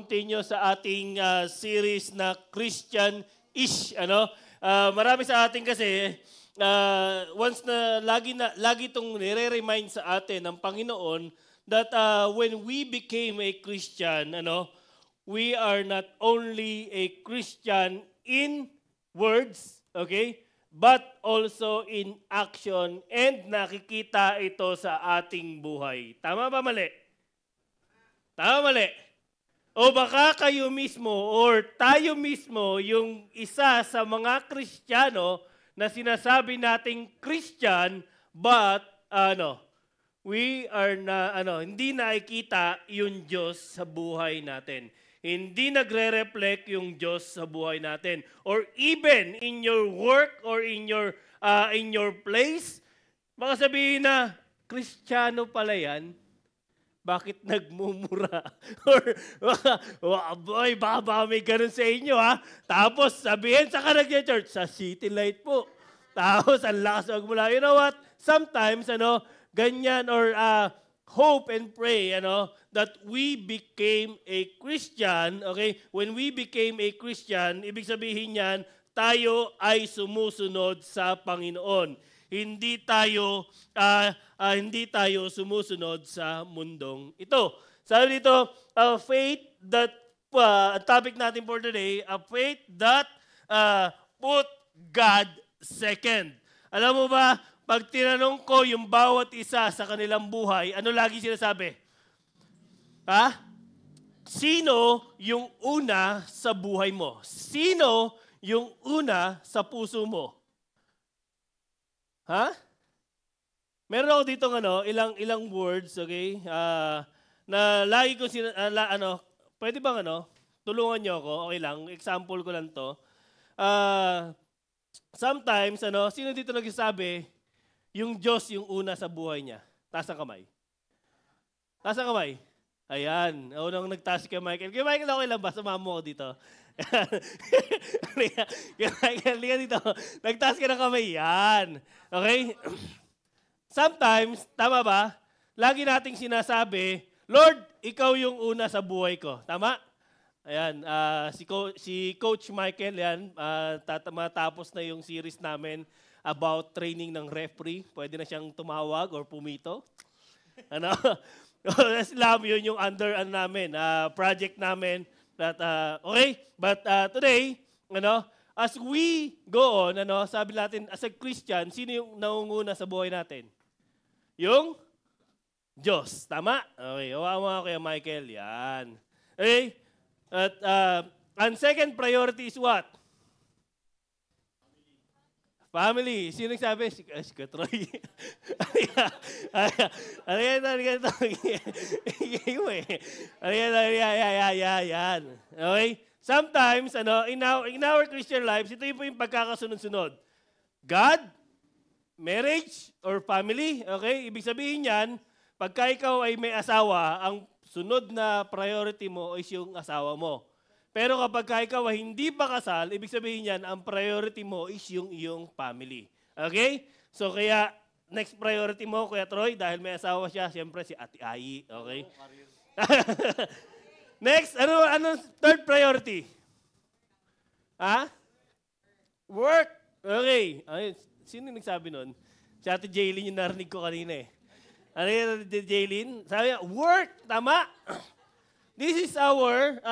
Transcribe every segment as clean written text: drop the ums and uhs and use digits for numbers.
continue sa ating series na Christian-ish. Marami sa atin kasi, once na lagi itong nire-remind sa atin ng Panginoon that when we became a Christian, we are not only a Christian in words, okay, but also in action, and nakikita ito sa ating buhay. Tama ba mali? Tama mali? O baka kayo mismo or tayo mismo yung isa sa mga Kristiyano na sinasabi nating Christian, but we are hindi nakikita yung Diyos sa buhay natin. Hindi nagre-reflect yung Diyos sa buhay natin. Or even in your work or in your place, baka sabihin na, Kristiyano pala yan, bakit nagmumura? Or, baka may ganun sa inyo, ha? Tapos sabihin sa church, sa City Light po. Tapos, ang lakas magmula. You know what? Sometimes, ganyan, or hope and pray, that we became a Christian, okay? When we became a Christian, ibig sabihin yan, tayo ay sumusunod sa Panginoon. Hindi tayo sumusunod sa mundong ito. Sabi dito, faith that, ang topic natin for today, a faith that put God second. Alam mo ba, pag tinanong ko yung bawat isa sa kanilang buhay, ano lagi sinasabi? Ha? Sino yung una sa buhay mo? Sino yung una sa puso mo? Ha? Meron ako dito ilang words, okay? Na lagi ko pwede bang tulungan niyo ako, okay lang, example ko lang to. Sometimes, sino dito nagsasabi, yung Diyos yung una sa buhay niya? Taas ang kamay. Taas ang kamay. Ayan. Unang nagtaas kay Michael. Kay Michael, okay lang ba? Sumama mo ako dito. Kay Michael, liga dito. Nagtaas ka ng kamay. Yan. Okay? Sometimes, tama ba? Lagi nating sinasabi, Lord, ikaw yung una sa buhay ko. Tama? Ayan. Si Coach Michael, yan, matapos na yung series namin about training ng referee. Pwede na siyang tumawag or pumito. Love yun yung under namin, project namin. Okay? But today, as we go on, sabi natin, as a Christian, sino yung nangunguna sa buhay natin? Yung Diyos. Tama? Okay. Hawakan mo kaya Michael. Yan. Okay? At ang second priority is what? Family. Sino nagsabi? Si Katroy. Ano yan? Yan. Okay? Sometimes, in our Christian lives, ito yung pagkakasunod-sunod. God, marriage, or family. Okay? Ibig sabihin yan, pagka ikaw ay may asawa, ang sunod na priority mo is yung asawa mo. Pero kapag ikaw ay hindi pa kasal, ibig sabihin yan, ang priority mo is yung iyong family. Okay? So kaya, next priority mo, Kuya Troy, dahil may asawa siya, siyempre si Ate Ai. Okay? Next, ano third priority? Ha? Work. Okay. Ay, sino nagsabi nun? Si Ate Jaylin yung narinig ko kanina eh. Ano yung Ate Jaylin? Sabi niya, work. Tama. This is our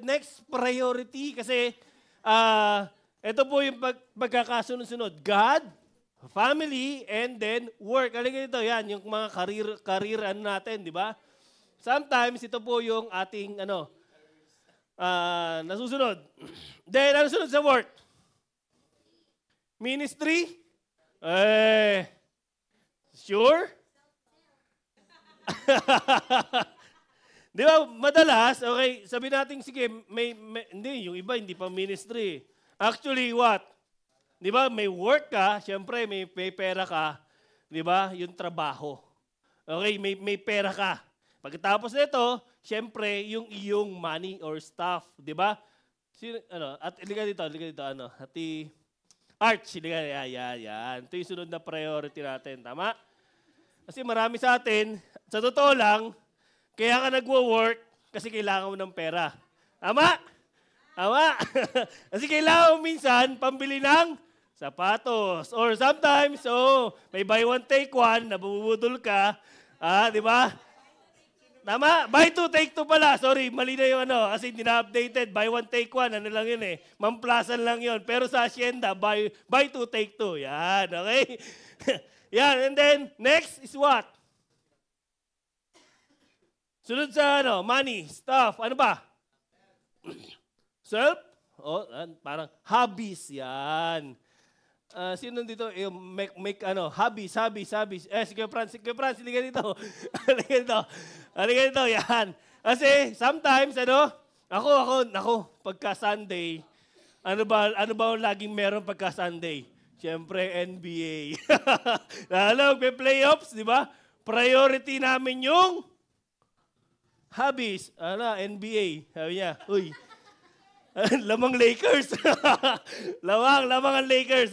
next priority kasi ito po yung pagkakasunod-sunod. God, family, and then work. Alin ito, yan, yung mga career natin, di ba? Sometimes ito po yung ating nasusunod. Then, ano sunod sa work? Ministry? Sure? Di ba, madalas, okay, sabi natin, sige, hindi, yung iba hindi pa ministry. Actually, what? Di ba, may work ka, syempre may pera ka, di ba, yung trabaho. Okay, may pera ka. Pagkatapos nito, syempre, yung iyong money or stuff, di ba? At liga dito, Hati Arch, liga, yan. Ito yung sunod na priority natin, tama? Kasi marami sa atin, sa totoo lang, kaya ka nagwo-work, kasi kailangan mo ng pera. Tama? Tama? Kasi kailangan mo minsan pambili ng sapatos. Or sometimes, may buy one, take one, nabubudol ka. Di ba? Tama? Buy two, take two pala. Sorry, mali na yung kasi hindi na-updated. Buy one, take one. Ano lang yun eh. Mamplasan lang yun. Pero sa Hacienda, buy two, take two. Yan, okay? Yan, and then, next is what? Sunod sa money, stuff. Ano ba? Self? Parang hobbies. Yan. Sino dito? Hobbies. Sige, Franz, halika dito. Halika dito, yan. Kasi, sometimes, ako, pagka Sunday, ano ba laging meron pagka Sunday? Siyempre, NBA. Lalo, may playoffs, di ba? Priority namin yung hobbies. NBA. Sabi niya, uy, lamang Lakers. lamang ang Lakers.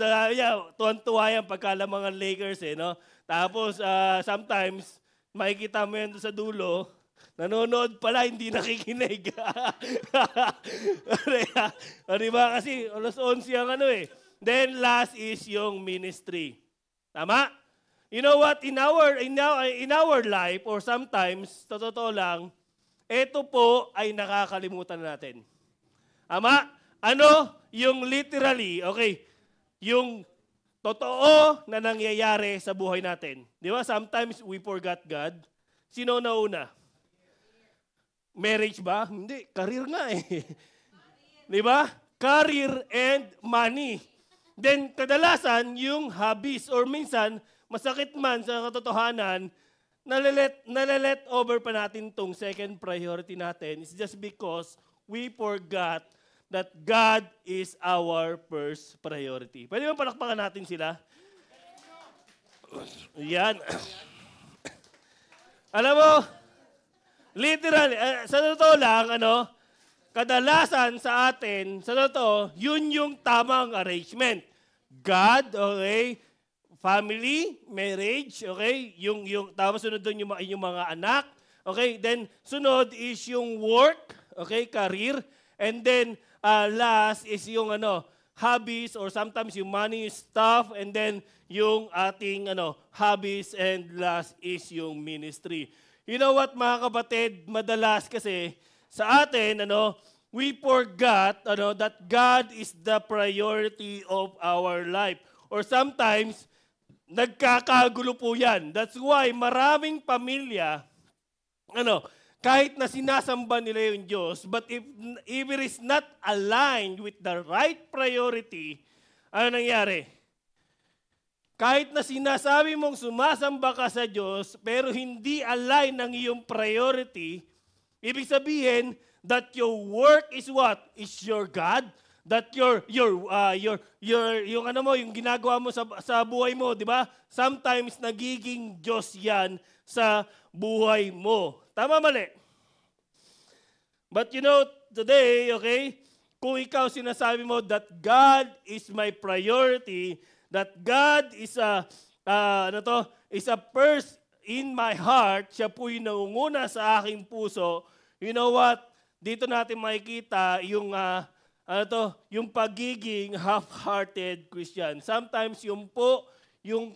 Tuwan-tuwa yan pagka lamang ang Lakers. No? Tapos, sometimes, makikita mo yan sa dulo, nanonood pala, hindi nakikinig. Diba? Kasi, alas 11 ang Then, last is yung ministry. Tama? You know what? In our life, or sometimes, totoo lang, ito po ay nakakalimutan natin. Ama, yung literally, okay, yung totoo na nangyayari sa buhay natin. Di ba? Sometimes we forgot God. Sino na una? Marriage ba? Hindi, career nga eh. Di ba? Career and money. Then, kadalasan, yung hobbies or minsan, masakit man sa katotohanan, nalalet over pa natin tong second priority natin. It's just because we forgot that God is our first priority. Pwede ba palakpakan natin sila? Yan. Alam mo, literal, sa totoo lang, kadalasan sa atin, sa totoo, yun yung tamang arrangement. God, okay, family, marriage, okay, tapos sunod doon yung mga anak, okay, then sunod is yung work, okay, career, and then last is yung hobbies or sometimes yung money stuff, and then yung ating hobbies, and last is yung ministry. You know what, mga kapatid, madalas kasi sa atin, we forgot that God is the priority of our life. Or sometimes, nagkakagulo po yan. That's why maraming pamilya, kahit na sinasamba nila yung Diyos, but if it is not aligned with the right priority, ano nangyari? Kahit na sinasabi mong sumasamba ka sa Diyos, pero hindi align ng iyong priority, ibig sabihin that your work is what? Is your God? That yung ginagawa mo sa buhay mo, di ba? Sometimes nagiging Diyos yan sa buhay mo. Tama, mali? But today, okay, kung ikaw sinasabi mo that God is my priority, that God is is a first in my heart, siya po yung nangunguna sa aking puso, you know what? Dito natin makikita yung yung pagiging half-hearted Christian. Sometimes yung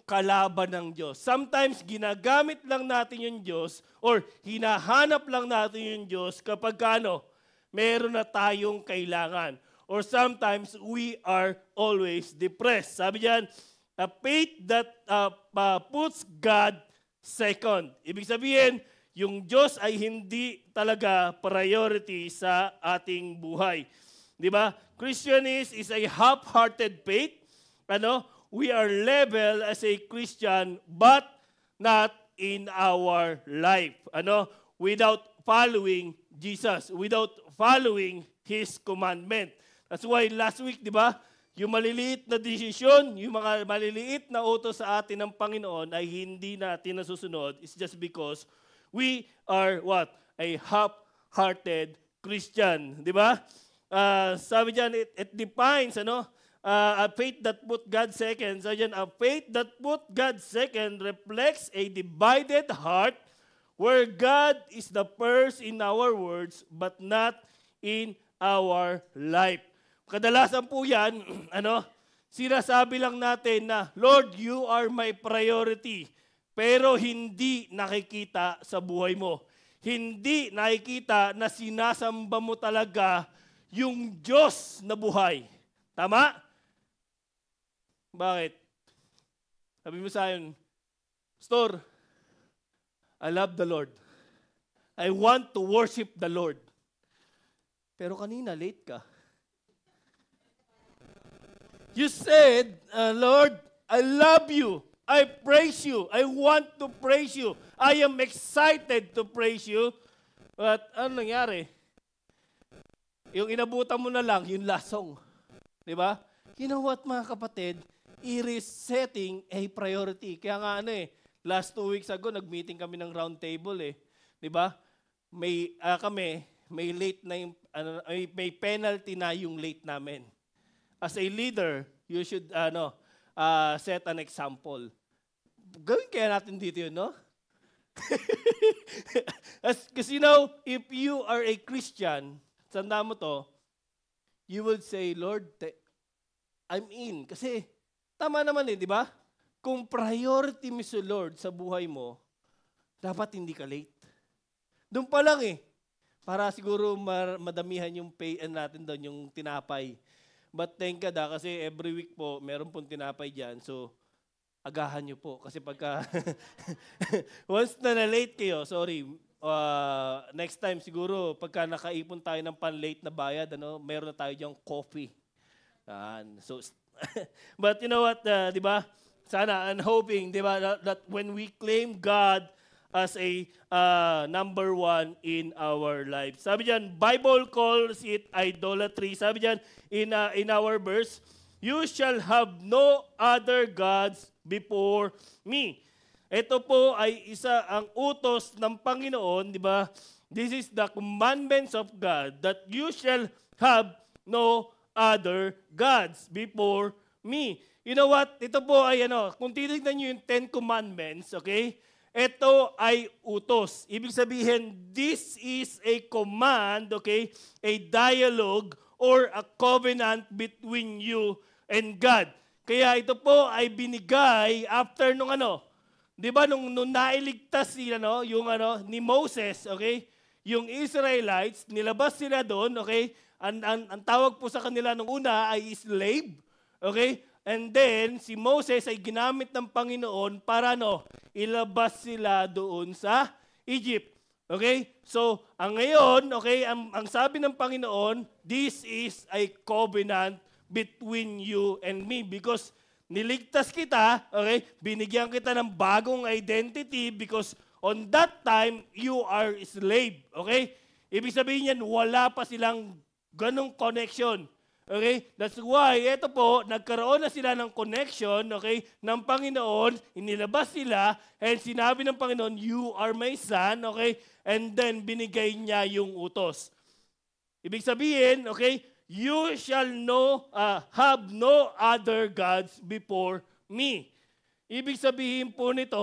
kalaban ng Diyos. Sometimes ginagamit lang natin yung Diyos or hinahanap lang natin yung Diyos kapag meron na tayong kailangan. Or sometimes we are always depressed. Sabi diyan, a faith that puts God second. Ibig sabihin, yung Diyos ay hindi talaga priority sa ating buhay. Di ba? Christianity is a half-hearted faith. We are labeled as a Christian but not in our life. Without following Jesus, without following His commandment. That's why last week, di ba, yung maliliit na desisyon, yung mga maliliit na utos sa atin ng Panginoon ay hindi natin nasusunod. It's just because we are what? A half-hearted Christian. Di ba? Sabi dyan, it defines, a faith that put God second. Sabi dyan, a faith that put God second reflects a divided heart where God is the first in our words but not in our life. Kadalasan po yan, sinasabi lang natin na, Lord, you are my priority. Pero hindi nakikita sa buhay mo. Hindi nakikita na sinasamba mo talaga yung Diyos na buhay. Tama? Bakit? Sabi mo sa akin, Pastor, I love the Lord. I want to worship the Lord. Pero kanina, late ka. You said, Lord, I love you. I praise you. I want to praise you. I am excited to praise you. But ano nangyari? Yung inabutan mo na lang, yung last song. Diba? You know what, mga kapatid? It is setting a priority. Kaya nga last 2 weeks ago, nag-meeting kami ng round table Diba? May late na yung, may penalty na yung late namin. As a leader, you should set an example. Gawin kaya natin dito yun, no? Kasi if you are a Christian, tanda mo to, you would say, Lord, I'm in. Kasi, tama naman di ba? Kung priority mo si Lord sa buhay mo, dapat hindi ka late. Doon pa lang para siguro madamihan yung pay natin doon, yung tinapay. But thank God kasi every week po, meron pong tinapay dyan. So, agahan nyo po. Kasi pagka, once na late kayo, sorry, next time siguro, pagka nakaipon tayo ng pan-late na bayad, meron na tayo dyang coffee. So, but you know what, di ba? Sana, I'm hoping, di ba, that when we claim God as a number one in our lives. Sabi diyan, Bible calls it idolatry. Sabi diyan, in our verse, you shall have no other gods before me. Ito po ay isa ang utos ng Panginoon, di ba? This is the commandments of God that you shall have no other gods before me. You know what? Ito po ay kung titignan niyo yung 10 commandments, okay? Ito ay utos. Ibig sabihin, this is a command, okay? A dialogue or a covenant between you and God. Kaya ito po ay binigay after nung di ba nung nailigtas sila ni Moses, okay? Yung Israelites, nilabas sila doon, okay? Ang tawag po sa kanila nung una ay slave, okay? And then, si Moses ay ginamit ng Panginoon para ilabas sila doon sa Egypt. Okay? So, ang ngayon, okay, ang sabi ng Panginoon, this is a covenant between you and me because niligtas kita, okay, binigyan kita ng bagong identity because on that time, you are slave. Okay? Ibig sabihin yan, wala pa silang ganong connection. Okay? That's why, ito po, nagkaroon na sila ng connection, okay, ng Panginoon, inilabas sila, and sinabi ng Panginoon, you are my son, okay, and then binigay niya yung utos. Ibig sabihin, okay, you shall have no other gods before me. Ibig sabihin po nito,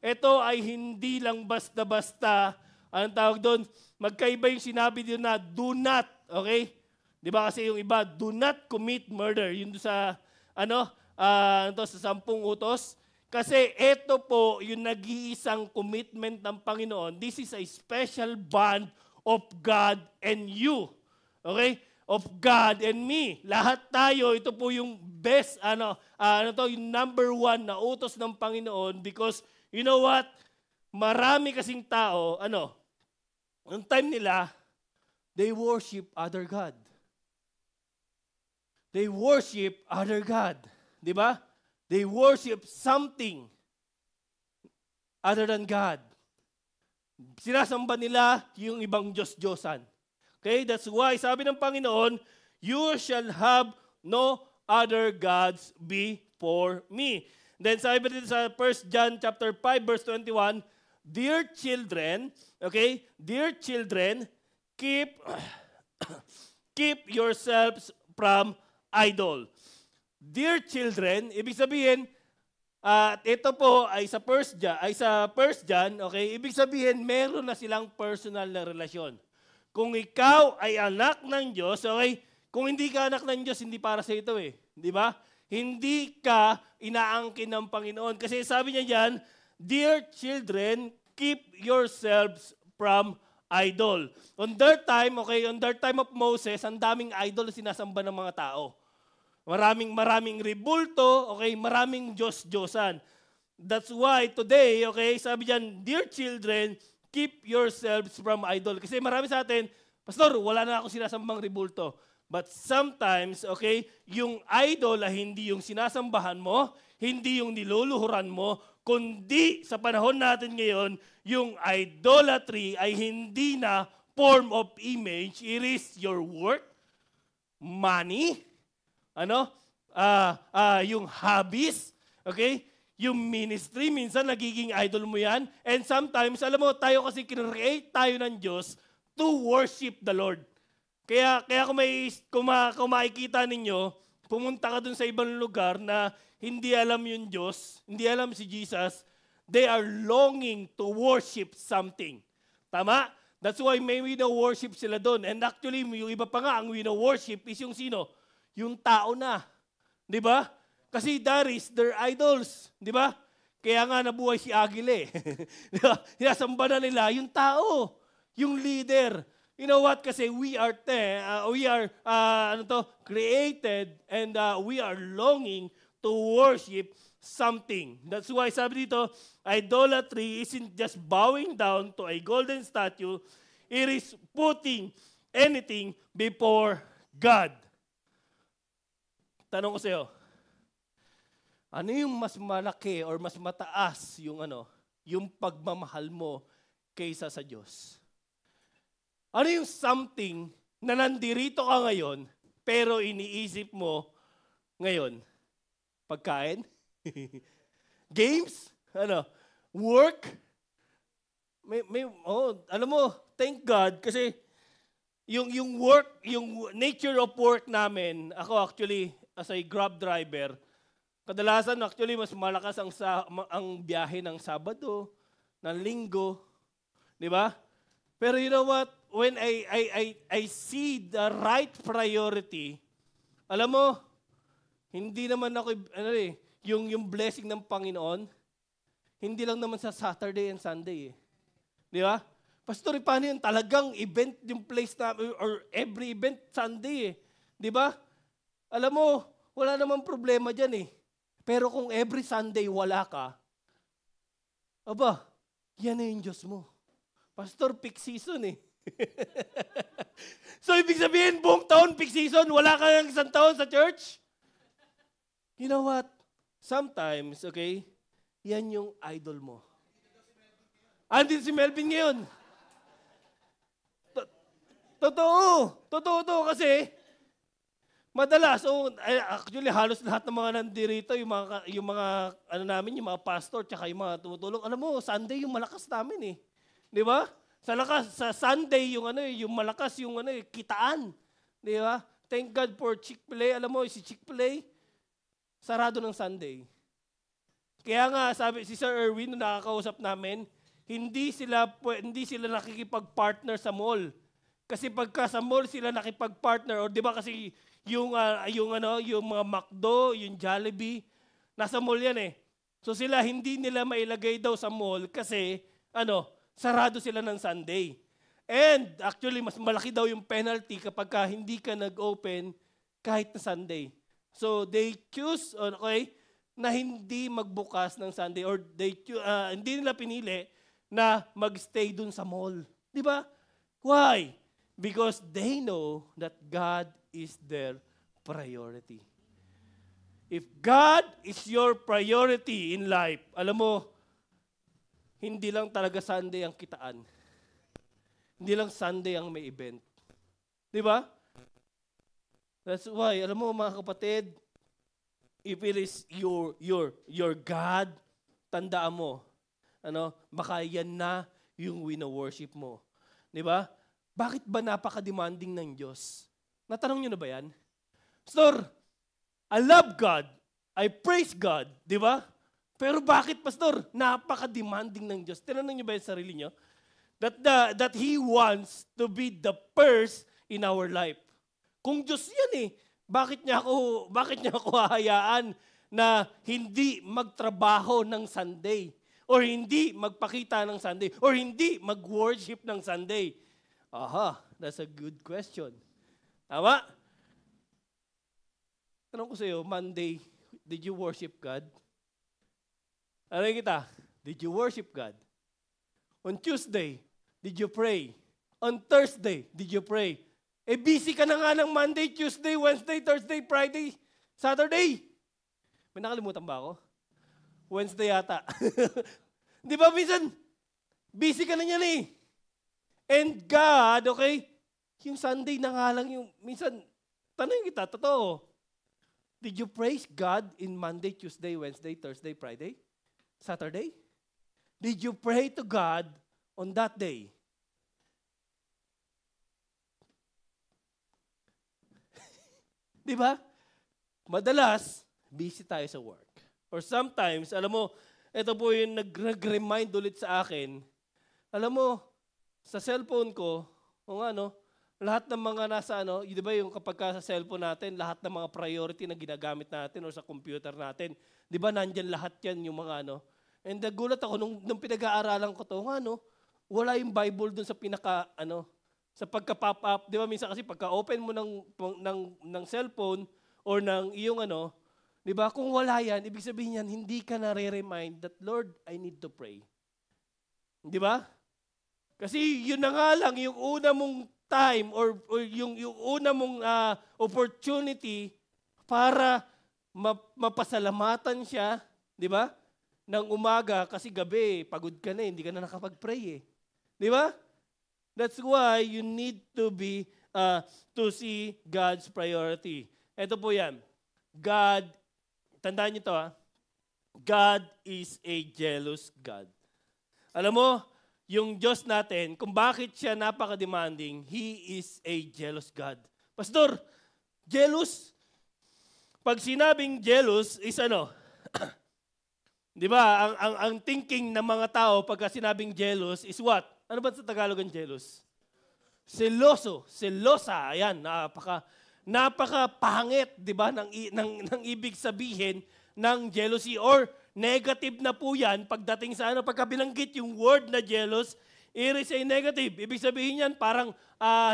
ito ay hindi lang basta-basta, anong tawag doon, magkaiba yung sinabi din na, do not, okay, di ba kasi yung iba, do not commit murder. Yun sa, sa 10 utos. Kasi ito po, yung nag-iisang commitment ng Panginoon. This is a special bond of God and you. Okay? Of God and me. Lahat tayo, ito po yung best, yung number 1 na utos ng Panginoon because, you know what? Marami kasing tao, ang time nila, they worship other God. They worship other God. Di ba? They worship something other than God. Sinasamba nila yung ibang Diyos-Diyosan. Okay? That's why, sabi ng Panginoon, you shall have no other gods before me. Then sabi dito sa 1 John chapter 5 verse 21, dear children, okay? Dear children, keep yourselves from idol. Dear children, ibig sabihin, At ito po ay sa First John, okay? Ibig sabihin, meron na silang personal na relasyon. Kung ikaw ay anak ng Diyos, okay? Kung hindi ka anak ng Diyos, hindi para sa ito eh. Di ba? Hindi ka inaangkin ng Panginoon. Kasi sabi niya diyan, "Dear children, keep yourselves from idol." On their time of Moses, ang daming idol sinasamba ng mga tao. Maraming ribulto, okay, maraming Diyos-Diyosan. That's why today, okay, sabi diyan, "Dear children, keep yourselves from idol." Kasi marami sa atin, "Pastor, wala na ako sinasambang ribulto." But sometimes, okay, yung idol ay hindi yung sinasambahan mo, hindi yung niluluhuran mo, kundi sa panahon natin ngayon, yung idolatry ay hindi na form of image, it is your work, money, yung hobbies, okay? Yung ministry, minsan nagiging idol mo yan. And sometimes, alam mo, tayo kasi kinreate tayo ng Diyos to worship the Lord. Kaya kung makikita ninyo, pumunta ka dun sa ibang lugar na hindi alam yung Diyos, hindi alam si Jesus, they are longing to worship something. Tama? That's why may worship sila dun. And actually, yung iba pa nga, ang worship is yung sino? Yung tao na. Di ba? Kasi that is their idols. Di ba? Kaya nga nabuhay si Agile. Di ba? Sinasamba na nila yung tao, yung leader. You know what? Kasi we are created and we are longing to worship something. That's why sabi dito, idolatry isn't just bowing down to a golden statue. It is putting anything before God. Tanong ko sa iyo, ano yung mas malaki or mas mataas yung pagmamahal mo kaysa sa Diyos? Ano yung something na nandirito ka ngayon, pero iniisip mo ngayon? Pagkain? Games? Work? Alam mo, thank God, kasi yung work, yung nature of work namin, ako actually, as a Grab driver, kadalasan actually mas malakas ang biyahe ng Sabado, ng Linggo, di ba? Pero you know what? When I see the right priority, alam mo, hindi naman ako, yung blessing ng Panginoon, hindi lang naman sa Saturday and Sunday. Di ba? Pastor, paano yun? Talagang event yung place na, or every event Sunday. Di ba? Alam mo, wala namang problema dyan eh. Pero kung every Sunday wala ka, aba, yan na yung Diyos mo. Pastor, peak season eh. So, ibig sabihin, buong taon, peak season, wala kang isang taon sa church? You know what? Sometimes, okay, yan yung idol mo. Andin si Melvin ngayon. Totoo to kasi madalas, actually halos lahat ng mga nandirito, yung mga namin, yung mga pastor, tsaka yung mga tumutulong. Alam mo, Sunday yung malakas namin eh. Di ba? Sa Sunday yung malakas yung kitaan. Di ba? Thank God for Chick-fil-A. Alam mo, si Chick-fil-A, sarado ng Sunday. Kaya nga, sabi si Sir Erwin, nung nakakausap namin, hindi sila nakikipag-partner sa mall. Kasi pagka sa mall sila nakipag-partner, or di ba kasi yung mga McDo, yung Jollibee, nasa mall yan eh. So sila hindi nila mailagay daw sa mall kasi sarado sila ng Sunday. And actually mas malaki daw yung penalty kapag hindi ka nag-open kahit na Sunday. So they choose na hindi magbukas ng Sunday, or hindi nila pinili na magstay dun sa mall. Di ba? Why? Because they know that God is their priority. If God is your priority in life, alam mo, hindi lang talaga Sunday ang kitaan. Hindi lang Sunday ang may event. Di ba? That's why, alam mo mga kapatid, if it is your God, tandaan mo, baka yan na yung wino-worship mo. Di ba? Bakit ba napaka-demanding ng Diyos? Natanong nyo na ba yan? Pastor, I love God. I praise God. Di ba? Pero bakit, Pastor? Napaka-demanding ng Diyos. Tinanong niyo ba yung sarili niyo? That He wants to be the first in our life. Kung Diyos yan bakit niya ako hahayaan na hindi magtrabaho ng Sunday? Or hindi magpakita ng Sunday? Or hindi mag-worship ng Sunday? Aha, that's a good question. Tama? Tanong ko sa iyo, Monday, did you worship God? Ano kita? Did you worship God? On Tuesday, did you pray? On Thursday, did you pray? Busy ka na nga ng Monday, Tuesday, Wednesday, Thursday, Friday, Saturday. May nakalimutan ba ako? Wednesday yata. Di ba, minsan, busy ka na niyan And God, okay, yung Sunday na nga lang yung, minsan, tanong kita, totoo, did you praise God in Monday, Tuesday, Wednesday, Thursday, Friday, Saturday? Did you pray to God on that day? Di ba? Madalas, busy tayo sa work. Or sometimes, alam mo, ito po yung nag-remind ulit sa akin, alam mo, sa cellphone ko, lahat ng mga nasa di ba yung kapag sa cellphone natin, lahat ng mga priority na ginagamit natin o sa computer natin, di ba nandyan lahat yan yung mga And nagulat ako nung pinag-aaralan ko to, wala yung Bible dun sa sa pagka-pop up. Di ba minsan kasi pagka-open mo ng cellphone or ng iyong di ba? Kung wala yan, ibig sabihin yan, hindi ka na-remind that, Lord, I need to pray. Di ba? Kasi yun na nga lang, yung una mong time or yung una mong opportunity para mapasalamatan siya, di ba? Ng umaga, kasi gabi, pagod ka na, hindi ka na nakapag-pray Di ba? That's why you need to be, to see God's priority. Ito po yan. God, tandaan niyo to God is a jealous God. Alam mo, yung Diyos natin, kung bakit siya napaka-demanding, He is a jealous God. Pastor, jealous? Pag sinabing jealous is di ba, ang thinking ng mga tao pagka sinabing jealous is what? Ano ba sa Tagalog ang jealous? Seloso, selosa. Ayan, napaka-pangit, di ba, ng ibig sabihin ng jealousy or negative na po yan pagdating sa pagka binanggit yung word na jealous, it is a negative. Ibig sabihin yan parang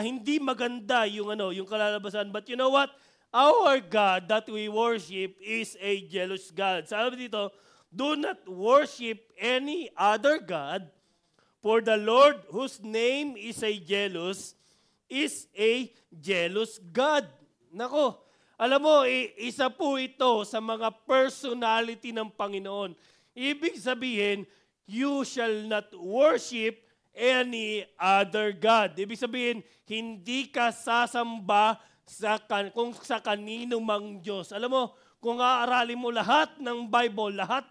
hindi maganda yung kalalabasan. But you know what? Our God that we worship is a jealous God. Sabi dito, do not worship any other God, for the Lord whose name is a jealous God. Nako, alam mo, isa po ito sa mga personality ng Panginoon. Ibig sabihin, you shall not worship any other God. Ibig sabihin, hindi ka sasamba kung sa kanino mang Diyos. Alam mo, kung aaralin mo lahat ng Bible, lahat,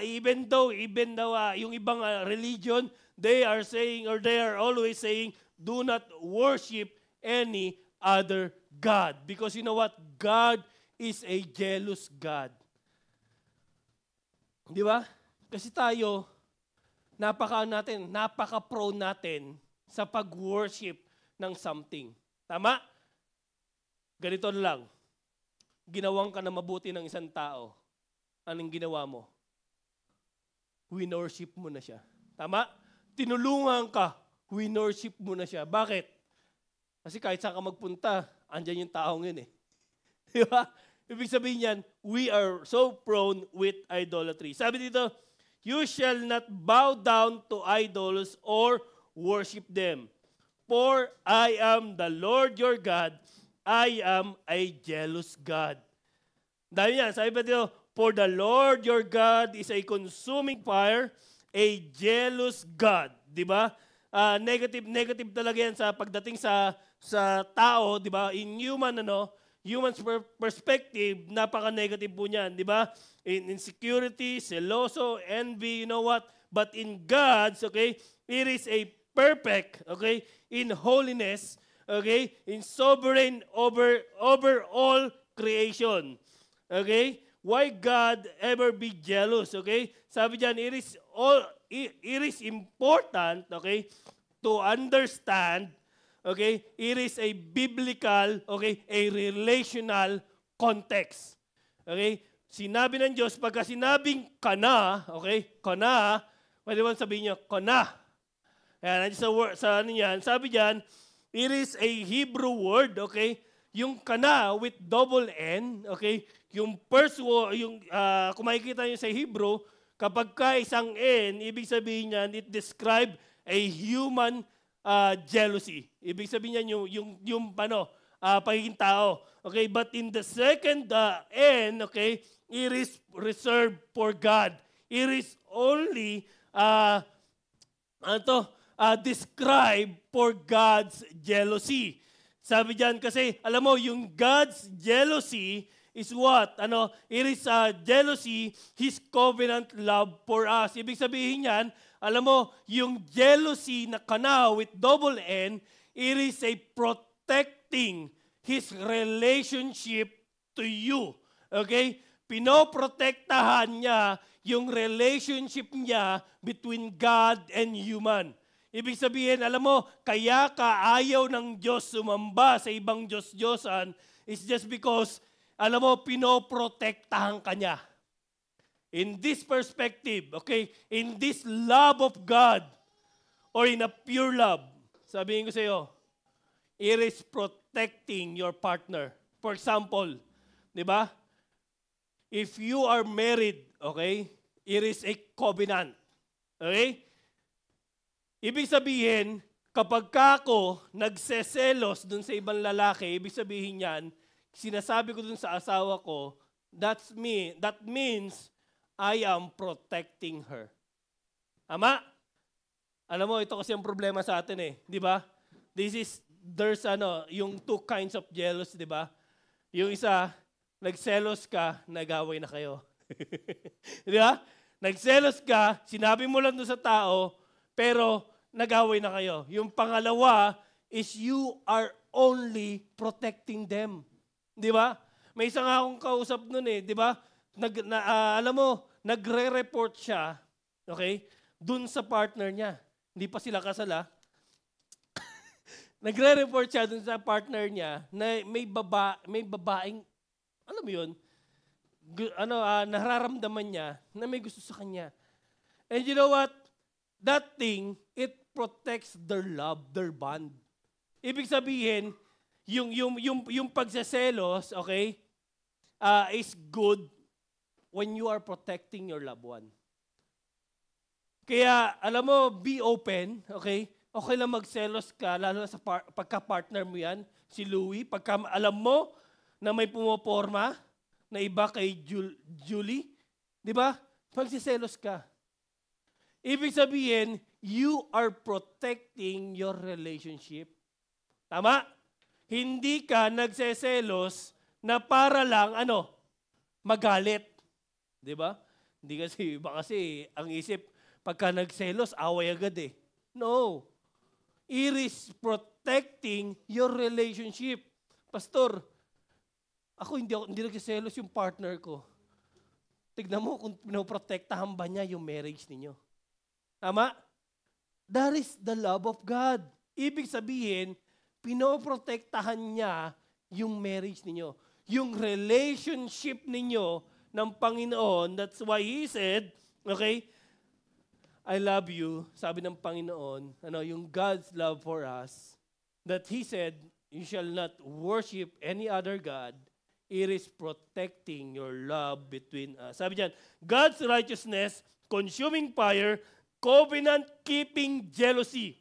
even though yung ibang religion, they are saying or they are always saying, do not worship any other God. Because you know what? God is a jealous God. Di ba? Kasi tayo, napaka-prone natin sa pag-worship ng something. Tama? Ganito lang. Ginawang ka na mabuti ng isang tao. Anong ginawa mo? Winorship mo na siya. Tama? Tinulungan ka. Winorship mo na siya. Bakit? Kasi kahit saan ka magpunta, andyan yung taong yun Di ba? Ibig sabihin yan, we are so prone with idolatry. Sabi dito, you shall not bow down to idols or worship them. For I am the Lord your God. I am a jealous God. Dahil yan, sabi pa dito, for the Lord your God is a consuming fire, a jealous God. Di ba? Negative talaga yan sa pagdating sa tao, di ba? In human's perspective, napaka-negative po niyan, di ba? In insecurity, seloso, envy, you know what? But in God's, okay, it is a perfect, okay, in holiness, okay, in sovereign over all creation. Okay? why God ever be jealous, okay? Sabi diyan, it is important, okay, to understand, okay, it is a biblical, okay, a relational context. Okay? Sinabi ng Diyos, pagka sinabing kana, okay, kana, pwede mo sabihin niyo, kana. Ayan, sa ano yan, sabi diyan, it is a Hebrew word, okay? Yung kana with double N, okay? Yung first word, kung makikita niyo sa Hebrew, kapag ka isang N, ibig sabihin niyan, it describe a human jealousy. Ibig sabihin niyan yung pagiging tao. Okay, but in the second N, okay, it is reserved for God. It is only described for God's jealousy. Sabi diyan kasi, alam mo, yung God's jealousy is what? It is jealousy, His covenant love for us. Ibig sabihin yan, alam mo, yung jealousy na kana with double N, it is a protecting His relationship to you. Okay? Pinoprotektahan niya yung relationship niya between God and human. Ibig sabihin, alam mo, kaya ka ayaw ng Diyos sumamba sa ibang Diyos-Diyosan is just because, alam mo, pinoprotektahan ka niya. In this perspective, okay, in this love of God, or in a pure love, sabihin ko sa iyo, it is protecting your partner. For example, di ba? If you are married, okay, it is a covenant. Okay? Ibig sabihin, kapag ako nagseselos dun sa ibang lalaki, ibig sabihin yan, sinasabi ko dun sa asawa ko, that means I am protecting her. Tama? Alam mo, ito kasi ang problema sa atin eh. Di ba? There's yung two kinds of jealous, di ba? Yung isa, nagselos ka, nag-away na kayo. Di ba? Nagselos ka, sinabi mo lang doon sa tao, pero nag-away na kayo. Yung pangalawa is you are only protecting them. Di ba? May isang akong kausap nun eh, di ba? Alam mo, nagre-report siya, okay, dun sa partner niya. Hindi pa sila kasala. Nagre-report siya dun sa partner niya na may babaeng, alam mo yun, nararamdaman niya na may gusto sa kanya. And you know what? That thing, it protects their love, their bond. Ibig sabihin, yung pagseselos, okay, is good when you are protecting your loved one. Kaya, alam mo, be open, okay? Okay lang magselos ka, lalo na sa pagka-partner mo yan, si Louie, pagka alam mo na may pumoporma na iba kay Julie, di ba? Magsiselos ka. Ibig sabihin, you are protecting your relationship. Tama? Hindi ka nagseselos na para lang, magalit. Di ba? Hindi kasi, iba kasi, ang isip, pagka nagselos, away agad eh. No. It is protecting your relationship. Pastor, ako hindi nagseselos yung partner ko. Tignan mo kung pinoprotektahan ba niya yung marriage ninyo. Tama? That is the love of God. Ibig sabihin, pinoprotektahan niya yung marriage ninyo. Yung relationship ninyo ng Panginoon, that's why He said, okay, I love you, sabi ng Panginoon, yung God's love for us, that He said, you shall not worship any other God, it is protecting your love between us. Sabi diyan, God's righteousness, consuming fire, covenant-keeping jealousy.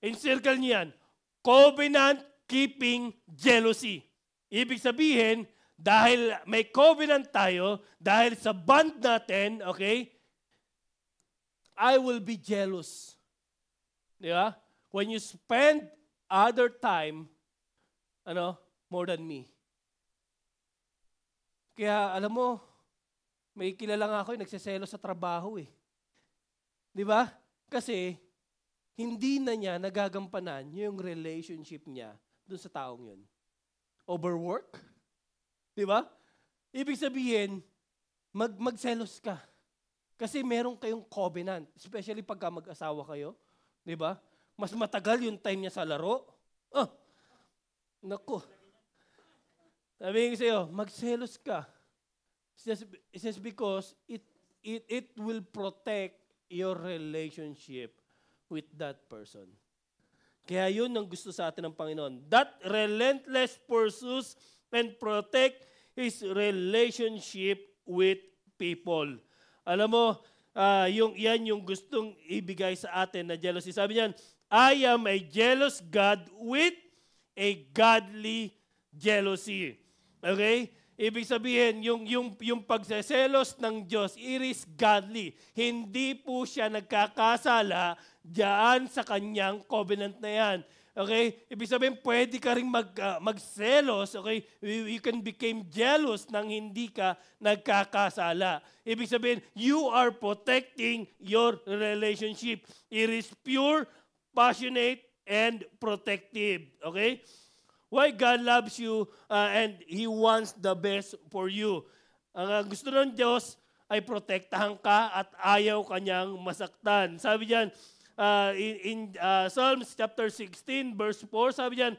Encircle niyan, covenant-keeping jealousy. Ibig sabihin, dahil may covenant tayo, dahil sa bond natin, okay, I will be jealous. Di ba? When you spend other time, more than me. Kaya, alam mo, may kilala nga ako yung nagseselos sa trabaho eh. Di ba? Kasi, hindi na niya nagagampanan yung relationship niya dun sa taong yun. Overwork. Di ba? Ibig sabihin, magselos ka. Kasi meron kayong covenant, especially pagka mag-asawa kayo. Di ba? Mas matagal yung time niya sa laro. Oh, naku. Sabihin ko sa'yo, magselos ka. It's just because it will protect your relationship with that person. Kaya yun ang gusto sa atin ng Panginoon. That relentless pursues and protect His relationship with people. Alam mo, yan yung gustong ibigay sa atin na jealousy. Sabi niyan, I am a jealous God with a godly jealousy. Okay? Ibig sabihin, yung pagseselos ng Diyos, it is godly. Hindi po siya nagkakasala diyan sa kanyang covenant na yan. Okay? Ibig sabihin, pwede ka rin magselos, okay? You can become jealous nang hindi ka nagkakasala. Ibig sabihin, you are protecting your relationship. It is pure, passionate, and protective. Okay? Why God loves you and He wants the best for you. Ang gusto ng Diyos ay protektahan ka at ayaw kanyang masaktan. Sabi diyan, in Psalms chapter 16 verse 4, sabi diyan,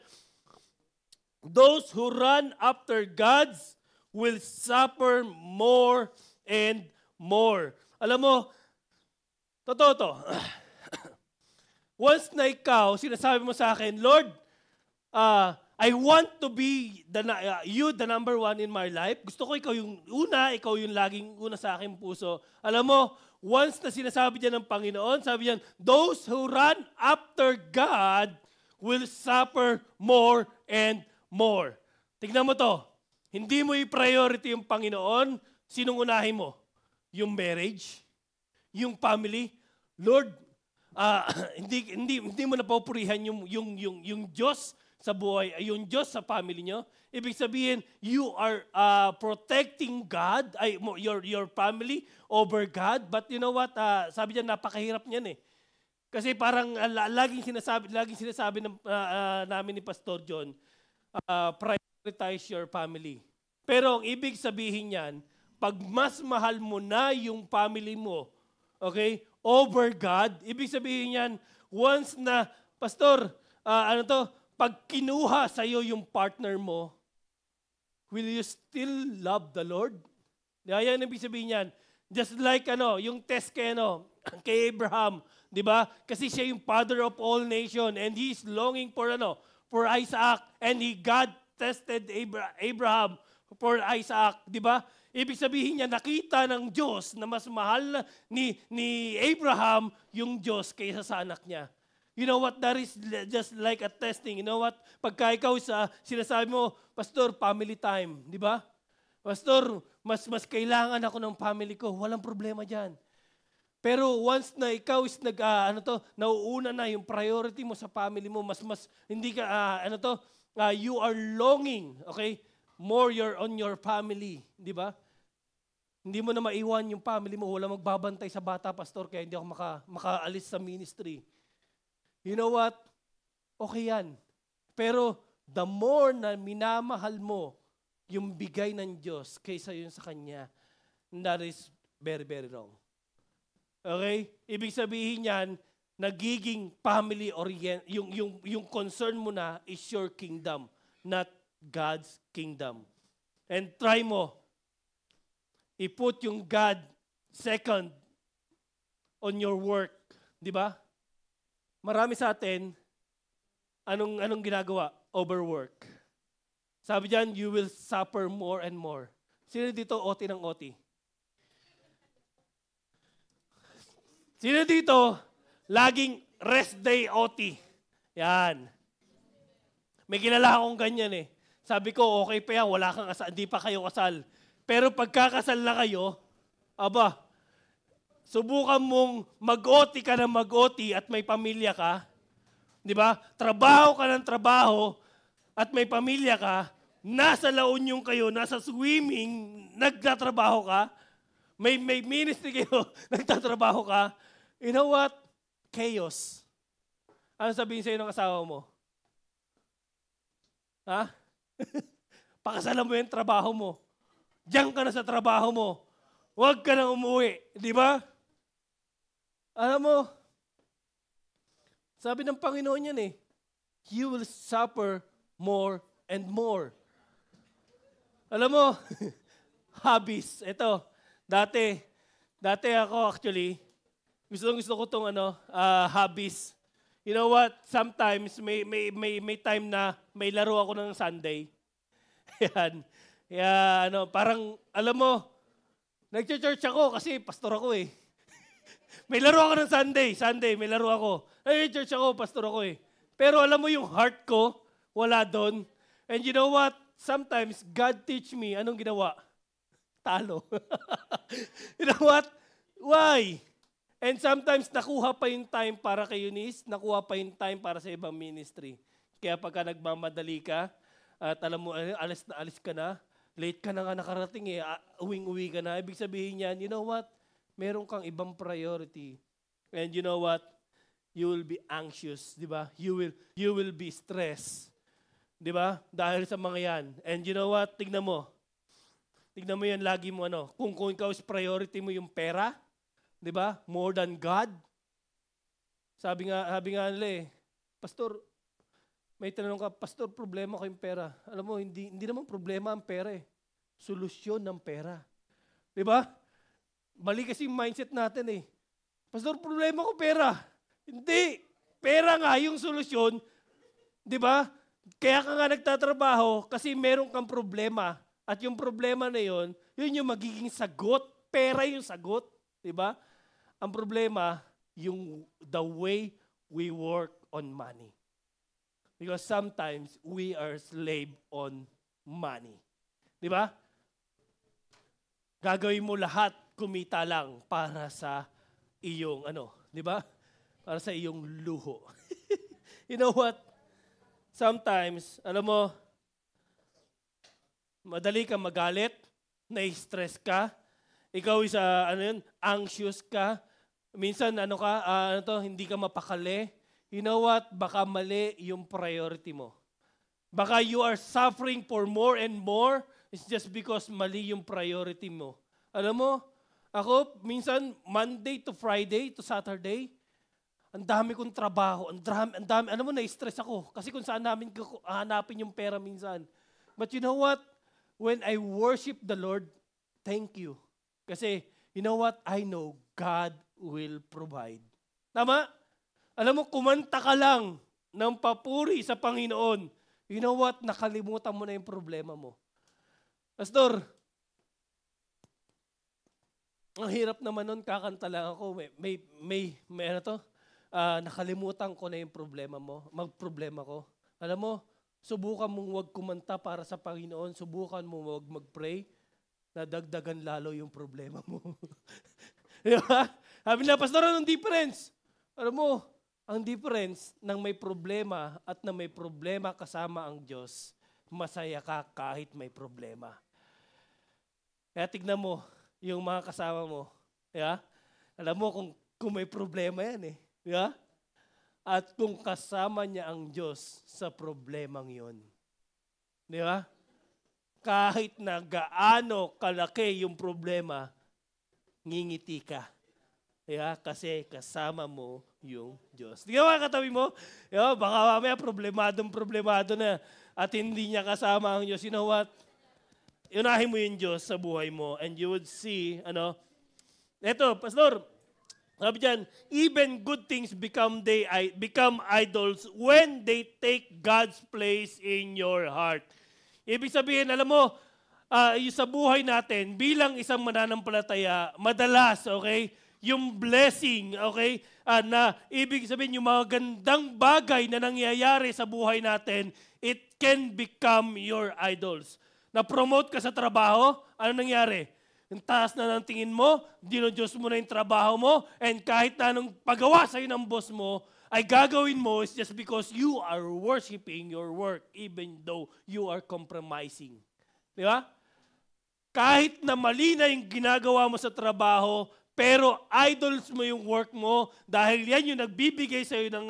those who run after God's will suffer more and more. Alam mo, totoo to. Once na ikaw, sinasabi mo sa akin, Lord, I want to be you the number one in my life. Gusto ko ikaw yung una, ikaw yung laging una sa aking puso. Alam mo, once na sinasabi diyan ng Panginoon, sabi diyan, those who run after God will suffer more and more. Tignan mo to. Hindi mo i-priority yung Panginoon, sinong unahin mo? Yung marriage? Yung family? Lord, hindi mo napapurihan yung Diyos sa buhay, yung Diyos sa family nyo. Ibig sabihin, you are protecting God, your family over God. But you know what? Sabi niya, napakahirap niyan eh. Kasi parang laging sinasabi namin ni Pastor John, prioritize your family. Pero ang ibig sabihin niyan, pag mas mahal mo na yung family mo, okay, over God, ibig sabihin niyan, once na, Pastor, pag kinuha sa iyo yung partner mo, will you still love the Lord? Yan ang ibig sabihin niyan. Just like yung test kay Abraham, 'di ba? Kasi siya yung father of all nation and he is longing for Isaac, and God tested Abraham for Isaac, 'di ba? Ibig sabihin niya, nakita ng Diyos na mas mahal ni Abraham yung Diyos kaysa sa anak niya. You know what? That is just like a testing. You know what? Pagka ikaw sinasabi mo, Pastor, family time. Di ba? Pastor, mas kailangan ako ng family ko. Walang problema dyan. Pero once na ikaw is nauuna na yung priority mo sa family mo, hindi ka, you are longing, okay? More you're on your family. Di ba? Hindi mo na maiwan yung family mo. Wala magbabantay sa bata, Pastor, kaya hindi ako makaalis sa ministry. You know what? Okay yan. Pero the more na minamahal mo yung bigay ng Diyos kaysa yun sa Kanya, that is very, very wrong. Okay? Ibig sabihin yan, nagiging family-oriented, yung concern mo na is your kingdom, not God's kingdom. And try mo, i-put yung God second on your work. Di ba? Marami sa atin, anong ginagawa? Overwork. Sabi diyan, you will suffer more and more. Sino dito OT ng OT? Sino dito laging rest day OT? Yan. May kilala akong ganyan eh. Sabi ko, okay pa yan, wala kang kasal, hindi pa kayo kasal. Pero pagkakasal na kayo, subukan mong mag-OT ka ng mag-OT at may pamilya ka. Di ba? Trabaho ka ng trabaho at may pamilya ka. Nasa La Union kayo, nasa swimming, nagtatrabaho ka. May ministry kayo, nagtatrabaho ka. You know what? Chaos. Ano sabihin sa'yo ng asawa mo? Ha? Pakasalan mo yung trabaho mo. Diyan ka na sa trabaho mo. Huwag ka na umuwi. Di ba? Alam mo, sabi ng Panginoon yan you will suffer more and more. Alam mo, hobbies. Ito, dati ako actually, gusto ko itong hobbies. You know what? Sometimes may time na may laro ako ng Sunday. Yan. Kaya parang alam mo, nag-church ako kasi pastor ako May laro ako ng Sunday may laro ako. Church ako, pastor ako Pero alam mo yung heart ko, wala doon. And you know what? Sometimes God teach me, anong ginawa? Talo. You know what? Why? And sometimes nakuha pa yung time para kay Eunice, nakuha pa yung time para sa ibang ministry. Kaya pagka nagmamadali ka, at alam mo, alis ka na, late ka na nga nakarating uwing-uwi ka na, ibig sabihin yan, you know what? Meron kang ibang priority. And you know what? You will be anxious, di ba? You will be stressed. Di ba? Dahil sa mga yan. And you know what? Tignan mo yan lagi mo kung ikaw is priority mo yung pera, di ba? More than God. Sabi nga nila Pastor, may tanong ka, Pastor, problema ko yung pera. Alam mo, hindi naman problema ang pera Solusyon ng pera. Di ba? Mali kasi yung mindset natin Pastor, problema ko pera. Hindi. Pera nga yung solusyon. Di ba? Kaya ka nga nagtatrabaho kasi meron kang problema. At yung problema na yun yung magiging sagot. Pera yung sagot. Di ba? Ang problema, the way we work on money. Because sometimes we are slave on money. Di ba? Gagawin mo lahat, kumita lang para sa iyong di ba? Para sa iyong luho. You know what? Sometimes, alam mo, madali ka magalit, na-stress ka, ikaw is anxious ka, minsan hindi ka mapakali. You know what? Baka mali yung priority mo. Baka you are suffering for more and more, it's just because mali yung priority mo. Alam mo, ako, minsan, Monday to Friday to Saturday, ang dami kong trabaho, ang dami, alam mo, na-stress ako. Kasi kung saan namin hanapin yung pera minsan. But you know what? When I worship the Lord, thank you. Kasi, you know what? I know God will provide. Tama? Alam mo, kumanta ka lang ng papuri sa Panginoon. You know what? Nakalimutan mo na yung problema mo. Pastor, ang hirap naman nun, kakanta lang ako. Nakalimutan ko na yung problema mo, magproblema ko. Alam mo, subukan mong wag kumanta para sa Panginoon, subukan mong wag mag-pray, nadagdagan lalo yung problema mo. Diba? Sabi na, Pastor, anong difference? Alam mo, ang difference ng may problema at na may problema kasama ang Diyos, masaya ka kahit may problema. Kaya tignan mo, yung mga kasama mo. Yeah? Alam mo kung may problema yan Yeah? At kung kasama niya ang Diyos sa problemang yun. Di ba? Kahit na gaano kalaki yung problema, ngingiti ka. Yeah? Kasi kasama mo yung Diyos. Di ba katabi mo? Yeah, baka mamaya problemado na at hindi niya kasama ang Diyos. You know what? Unahin mo yung Diyos sa buhay mo and you would see, eto, Pastor, sabi dyan, even good things become idols when they take God's place in your heart. Ibig sabihin, alam mo, sa buhay natin, bilang isang mananampalataya, madalas, yung blessing, na ibig sabihin, yung mga gandang bagay na nangyayari sa buhay natin, it can become your idols. Na-promote ka sa trabaho, ano nangyari? Yung taas na ng tingin mo, dinodiyos mo na yung trabaho mo, and kahit na anong pagawa sa'yo ng boss mo, ay gagawin mo is just because you are worshiping your work, even though you are compromising. Di ba? Kahit na mali na yung ginagawa mo sa trabaho, pero idols mo yung work mo dahil yan yung nagbibigay sa'yo ng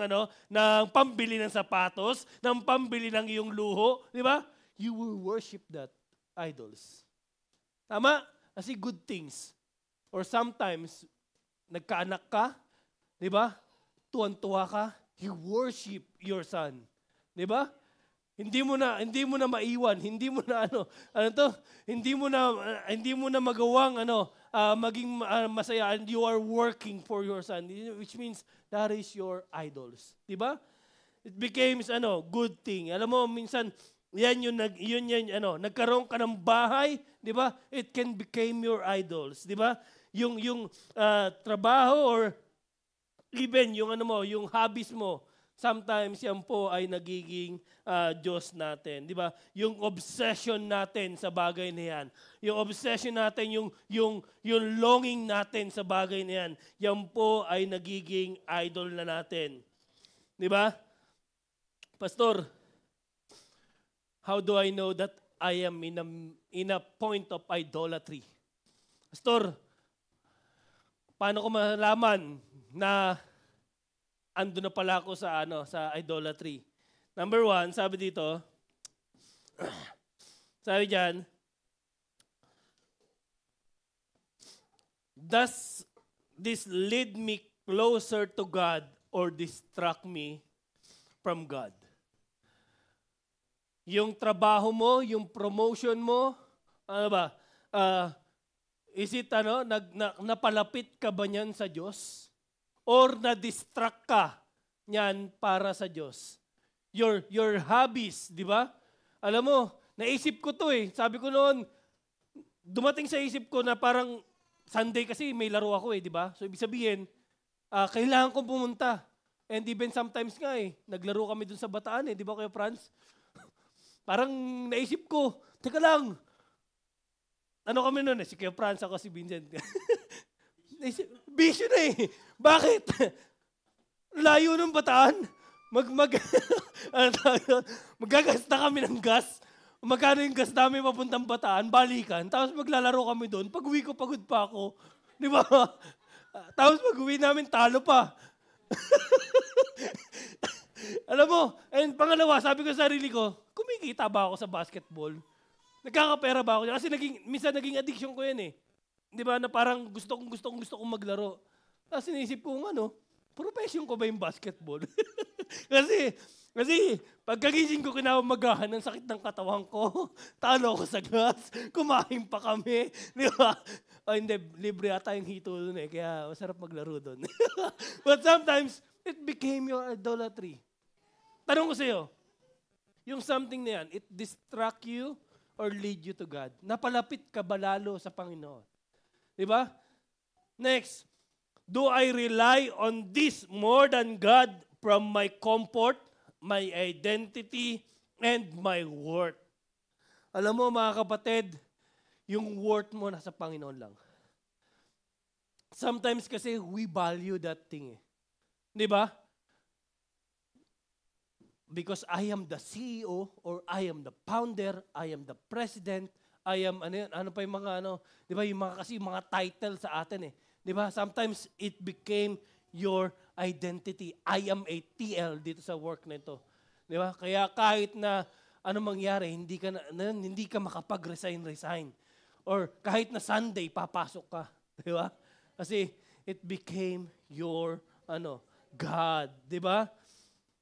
pambili ng sapatos, ng pambili ng iyong luho. Di ba? You will worship that idols. Tama? Kasi good things. Or sometimes, nagkaanak ka, di ba? Tuwan-tuwa ka, you worship your son. Di ba? Hindi mo na maiwan, hindi mo na hindi mo na magawang maging masaya, and you are working for your son, which means that is your idols. Di ba? It becomes good thing. Alam mo, minsan yan nagkaroon ka ng bahay, di ba? It can become your idols, di ba? Yung trabaho or even yung hobbies mo, sometimes yan po ay nagiging Diyos natin, di ba? Yung obsession natin sa bagay na yan, yung obsession natin, yung longing natin sa bagay na yan, yan po ay nagiging idol na natin. Di ba? Pastor, how do I know that I am in a point of idolatry? Pastor, paano ko malaman na ando na pala ako sa idolatry? Number 1, sabi dito, sabi diyan, does this lead me closer to God or distract me from God? Yung trabaho mo, yung promotion mo, is it napalapit ka ba niyan sa Diyos? Or na-distract ka niyan para sa Diyos? Your hobbies, di ba? Alam mo, naisip ko to eh. Sabi ko noon, dumating sa isip ko na parang Sunday kasi may laro ako eh, di ba? So ibig sabihin, kailangan kong pumunta. And even sometimes nga eh, naglaro kami dun sa Bataan eh, di ba Kuya Franz? Parang naisip ko, teka lang, ano kami noon eh, si Kuya Franz, ako si Vincent. Bisyo na eh. Bakit? Layo ng Bataan. Magagasta kami ng gas. Magkano yung gas namin papuntang Bataan, balikan. Tapos maglalaro kami doon. Pag uwi ko, pagod pa ako. Di ba? Tapos pag uwi namin, talo pa. Alam mo, and pangalawa, sabi ko sa sarili ko, kumikita ba ako sa basketball? Nagkakapera ba ako? Kasi minsan naging addiction ko yan eh. Di ba, na parang gusto kong maglaro. Tapos sinisip ko, profession ko ba yung basketball? kasi pagkagising ko kinamagahan ng sakit ng katawan ko, talo ko sa gas, kumain pa kami. Di ba? Hindi, libre ata yung hito doon eh, kaya masarap maglaro doon. But sometimes, it became your idolatry. Tanong ko sa'yo, yung something na yan, it distract you or lead you to God? Napalapit ka ba lalo sa Panginoon? Di ba? Next, do I rely on this more than God from my comfort, my identity, and my worth? Alam mo mga kapatid, yung worth mo nasa Panginoon lang. Sometimes kasi we value that thing eh. Di ba? Because I am the CEO or I am the founder, I am the president, I am ano pa yung mga di ba yung mga title sa atin eh. Di ba? Sometimes it became your identity. I am a TL dito sa work na ito. Di ba? Kaya kahit na ano mangyari, hindi ka makapag-resign. Or kahit na Sunday papasok ka, di ba? Kasi it became your God, di ba?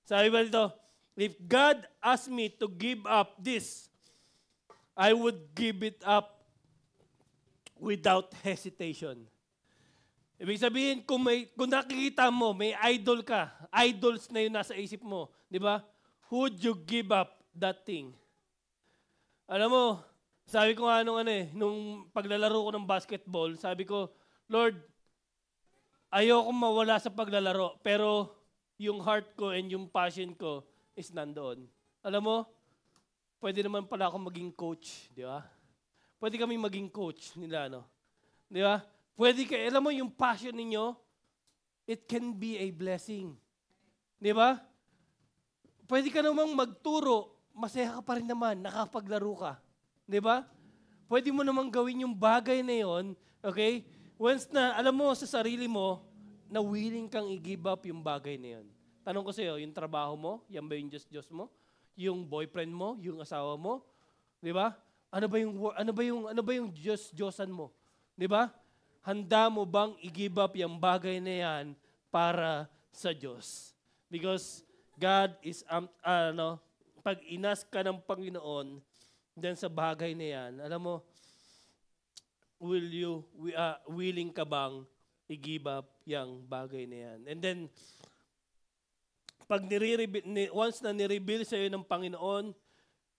Sabi ba dito, if God asked me to give up this, I would give it up without hesitation. Ibig sabihin, kung nakikita mo, may idol ka, idols na yun nasa isip mo, di ba? Who would you give up that thing? Alam mo, sabi ko nga nung paglalaro ko ng basketball, sabi ko, Lord, ayoko mawala sa paglalaro, pero yung heart ko and yung passion ko is nandoon. Alam mo, pwede naman pala akong maging coach, di ba? Pwede kami maging coach nila, di ba? Pwede ka, alam mo yung passion ninyo, it can be a blessing. Di ba? Pwede ka namang magturo, masaya ka pa rin naman, nakapaglaro ka. Di ba? Pwede mo namang gawin yung bagay na yon, okay? Once na, alam mo sa sarili mo, na willing kang i-give up yung bagay na yon. Tanong ko sa'yo, yung trabaho mo, yan ba yung Diyos mo? Yung boyfriend mo, yung asawa mo, di ba? Ano ba yung Diyosan mo? 'Di ba? Handa mo bang i-give up yung bagay na yan para sa Diyos? Because God is pag inas ka ng Panginoon diyan sa bagay na yan, alam mo, willing ka bang i-give up yung bagay na yan? And then pag once na ni-reveal sa iyo ng Panginoon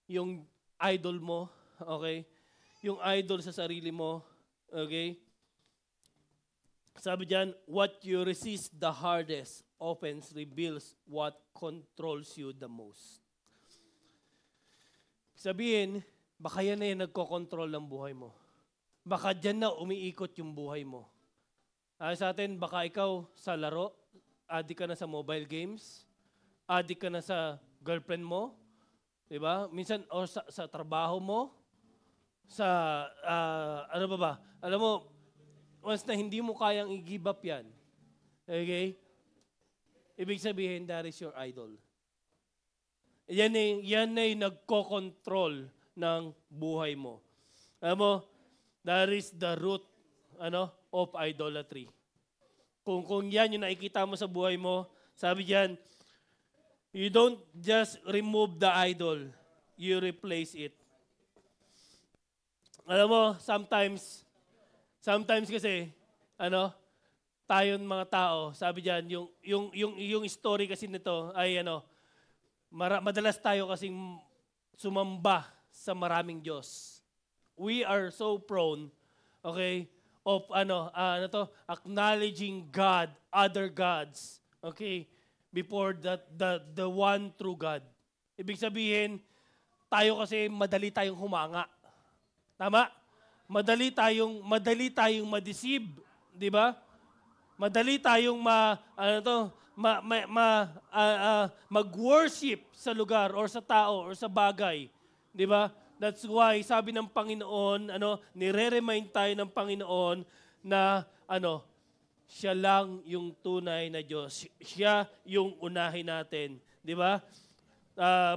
yung idol mo, okay? Yung idol sa sarili mo, okay? Sabi diyan, what you resist the hardest often reveals what controls you the most. Sabihin, baka yan na yung nagko-control ng buhay mo. Baka dyan na umiikot yung buhay mo. Sa atin, baka ikaw sa laro, addict ka na sa mobile games, addict ka na sa girlfriend mo, di ba? Minsan, o sa trabaho mo, ano ba? Alam mo, once na hindi mo kayang i-give up yan, okay? Ibig sabihin, that is your idol. Yan na yung nagko-control ng buhay mo. Alam mo, that is the root of idolatry. Kung yan yung nakikita mo sa buhay mo, sabi diyan, you don't just remove the idol, you replace it. Alam mo, sometimes kasi, tayong mga tao, sabi diyan, yung story kasi nito ay madalas tayo kasing sumamba sa maraming Diyos. We are so prone, okay, of acknowledging God, other gods, okay, before the one true God. Ibig sabihin, tayo kasi madali tayong humanga. Tama? Madali tayong ma-deceive, di ba? Madali tayong mag-worship sa lugar or sa tao or sa bagay, di ba? That's why sabi ng Panginoon, nire-remind tayo ng Panginoon na siya lang yung tunay na Diyos. Siya yung unahin natin, di ba?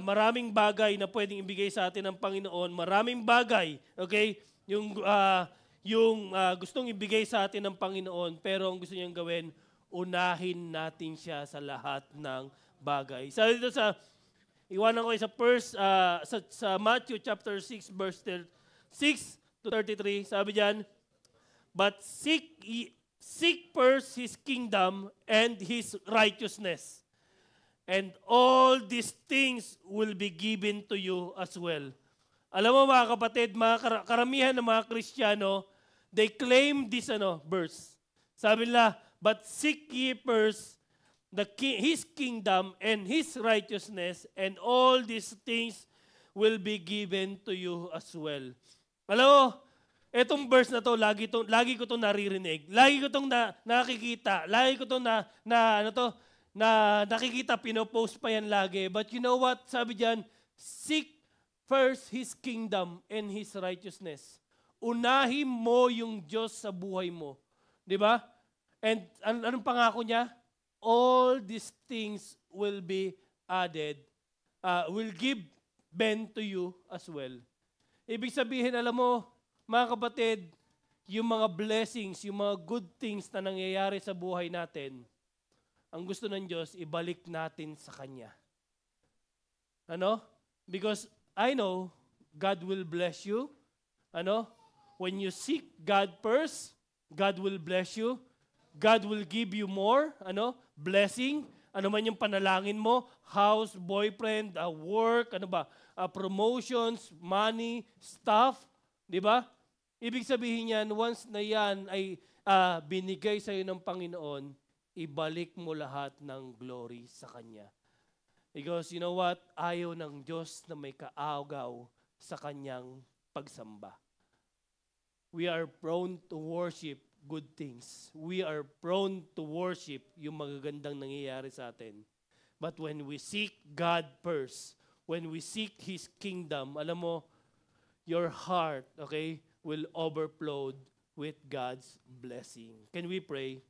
Maraming bagay na pwedeng ibigay sa atin ng Panginoon, maraming bagay, okay? Yung gustong ibigay sa atin ng Panginoon, pero ang gusto niyang gawin, unahin natin siya sa lahat ng bagay. Sabi dito iwanan ko sa Matthew chapter 6 verse 6 to 33, sabi diyan, but seek first His kingdom and His righteousness, and all these things will be given to you as well. Alam mo mga kapatid, karamihan ng mga Kristiyano, they claim this verse. Sabi nila, but seek ye first His kingdom and His righteousness, and all these things will be given to you as well. Alam mo, etong verse na to, lagi ko itong naririnig. Lagi ko itong nakikita. Lagi ko itong nakikita, pinopost pa yan lagi. But you know what? Sabi diyan, seek first His kingdom and His righteousness. Unahin mo yung Diyos sa buhay mo. Di ba? And anong pangako niya? All these things will be added, will give to you as well. Ibig sabihin, alam mo, mga kapatid, yung mga blessings, yung mga good things na nangyayari sa buhay natin, ang gusto ng Diyos, ibalik natin sa Kanya. Because I know God will bless you. When you seek God first, God will bless you. God will give you more, blessing, man yung panalangin mo, house, boyfriend, work, promotions, money, stuff, di ba? Ibig sabihin yan, once na yan ay binigay sa iyo ng Panginoon, ibalik mo lahat ng glory sa Kanya. Because you know what? Ayaw ng Diyos na may kaagaw sa Kanyang pagsamba. We are prone to worship good things. We are prone to worship yung magagandang nangyayari sa atin. But when we seek God first, when we seek His kingdom, alam mo, your heart, okay, will overflow with God's blessing. Can we pray?